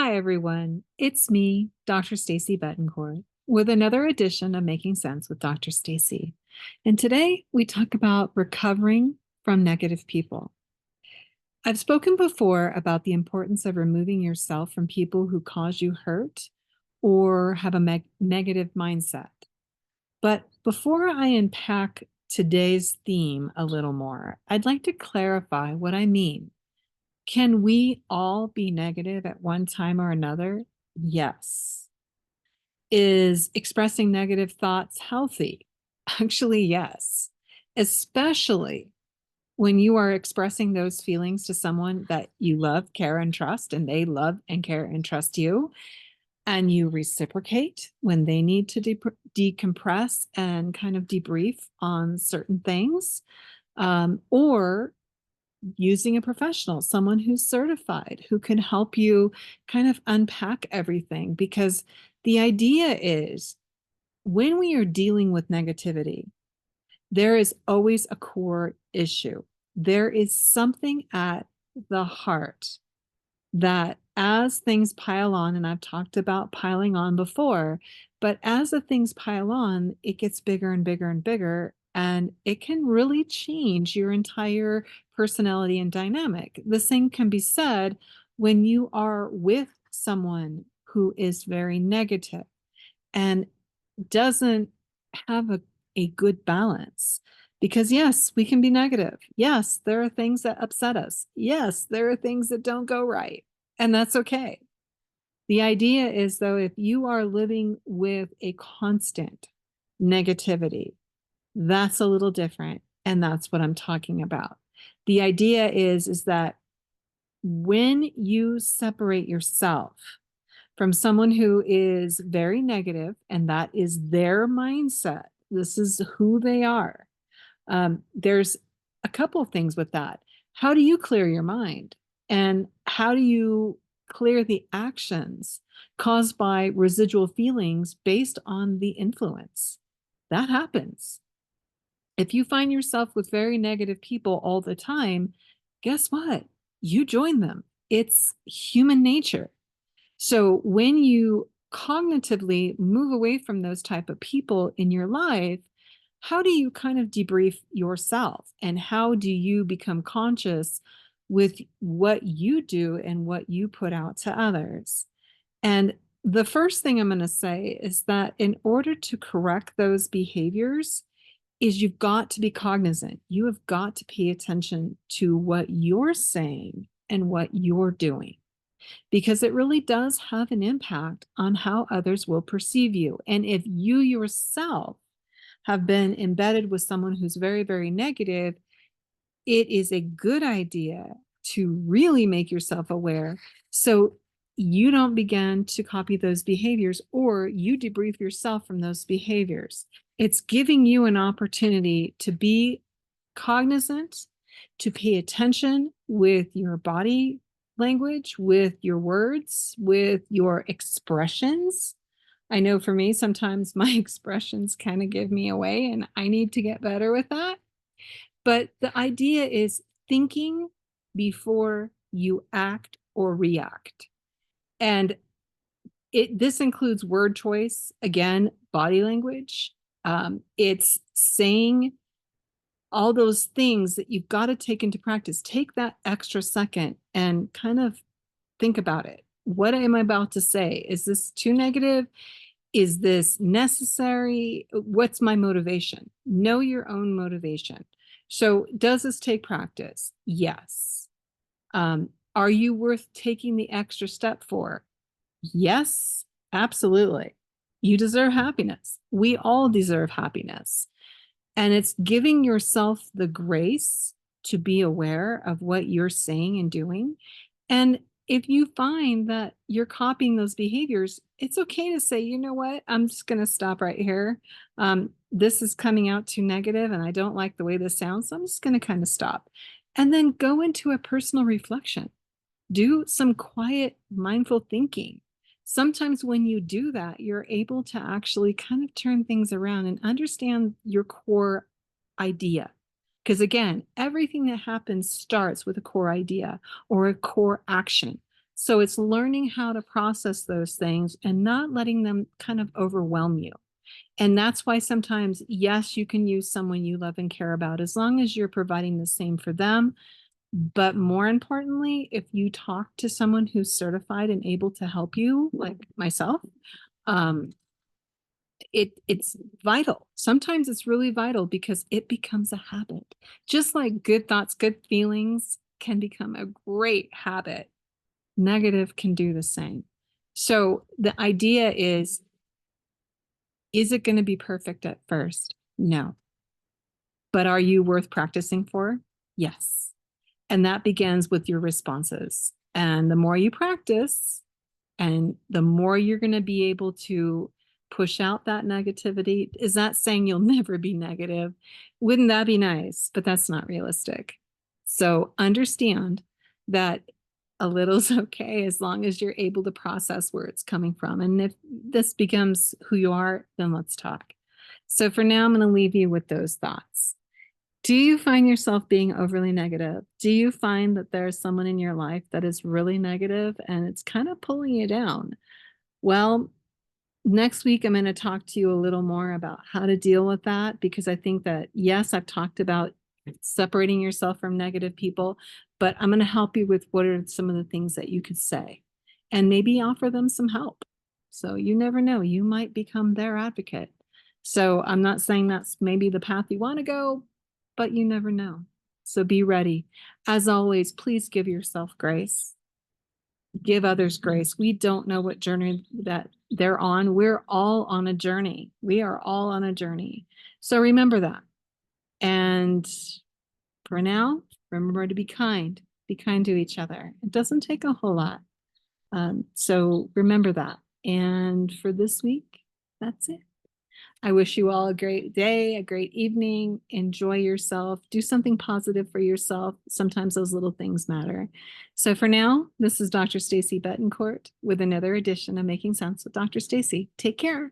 Hi, everyone. It's me, Dr. Stacy Betancourt, with another edition of Making Sense with Dr. Stacy. And today we talk about recovering from negative people. I've spoken before about the importance of removing yourself from people who cause you hurt or have a negative mindset. But before I unpack today's theme a little more, I'd like to clarify what I mean. Can we all be negative at one time or another? Yes. Is expressing negative thoughts healthy? Actually, yes. Especially when you are expressing those feelings to someone that you love, care, and trust, and they love and care and trust you, and you reciprocate when they need to decompress and kind of debrief on certain things, or using a professional, someone who's certified, who can help you kind of unpack everything. Because the idea is when we are dealing with negativity, there is always a core issue. There is something at the heart that as things pile on, and I've talked about piling on before, but as the things pile on, it gets bigger and bigger and bigger, and it can really change your entire personality and dynamic. The same can be said when you are with someone who is very negative and doesn't have a good balance. Because yes, we can be negative. Yes, there are things that upset us. Yes, there are things that don't go right. And that's okay. The idea is, though, if you are living with a constant negativity, that's a little different. And that's what I'm talking about. The idea is that when you separate yourself from someone who is very negative, and that is their mindset, this is who they are. There's a couple of things with that. How do you clear your mind? And how do you clear the actions caused by residual feelings based on the influence? That happens. If you find yourself with very negative people all the time, guess what? You join them. It's human nature. So when you cognitively move away from those type of people in your life, how do you kind of debrief yourself, and how do you become conscious with what you do and what you put out to others? And the first thing I'm going to say is that in order to correct those behaviors is you've got to be cognizant. You have got to pay attention to what you're saying and what you're doing, because it really does have an impact on how others will perceive you. And if you yourself have been embedded with someone who's very, very negative, it is a good idea to really make yourself aware so you don't begin to copy those behaviors, or you debrief yourself from those behaviors. It's giving you an opportunity to be cognizant, to pay attention with your body language, with your words, with your expressions. I know for me, sometimes my expressions kind of give me away, and I need to get better with that. But the idea is thinking before you act or react. And this includes word choice, again, body language. It's saying all those things that you've got to take into practice. Take that extra second and kind of think about it. What am I about to say? Is this too negative? Is this necessary? What's my motivation? Know your own motivation. So, does this take practice? Yes. Are you worth taking the extra step for? Yes, absolutely. You deserve happiness. We all deserve happiness. And it's giving yourself the grace to be aware of what you're saying and doing. And if you find that you're copying those behaviors, it's okay to say, you know what, I'm just going to stop right here. This is coming out too negative and I don't like the way this sounds. So I'm just going to kind of stop. And then go into a personal reflection. Do some quiet, mindful thinking. Sometimes when you do that, you're able to actually kind of turn things around and understand your core idea. Because again, everything that happens starts with a core idea or a core action. So it's learning how to process those things and not letting them kind of overwhelm you. And that's why sometimes, yes, you can use someone you love and care about as long as you're providing the same for them. But more importantly, if you talk to someone who's certified and able to help you, like myself, um, it's vital. Sometimes it's really vital because it becomes a habit. Just like good thoughts, good feelings can become a great habit, negative can do the same. So the idea is it going to be perfect at first? No. But are you worth practicing for? Yes. And that begins with your responses. And the more you practice, and the more you're going to be able to push out that negativity. Is that saying you'll never be negative? Wouldn't that be nice? But that's not realistic. So understand that a little's okay as long as you're able to process where it's coming from. And if this becomes who you are, then let's talk. So for now, I'm going to leave you with those thoughts. Do you find yourself being overly negative? Do you find that there's someone in your life that is really negative and it's kind of pulling you down? Well, next week, I'm going to talk to you a little more about how to deal with that because I think that, yes, I've talked about separating yourself from negative people, but I'm going to help you with what are some of the things that you could say and maybe offer them some help. So you never know, you might become their advocate. So I'm not saying that's maybe the path you want to go, but you never know. So be ready. As always, please give yourself grace. Give others grace. We don't know what journey that they're on. We're all on a journey. We are all on a journey. So remember that. And for now, remember to be kind. Be kind to each other. It doesn't take a whole lot. So remember that. And for this week, that's it. I wish you all a great day, a great evening. Enjoy yourself. Do something positive for yourself. Sometimes those little things matter. So for now, this is Dr. Stacy Betancourt with another edition of Making Sense with Dr. Stacy. Take care.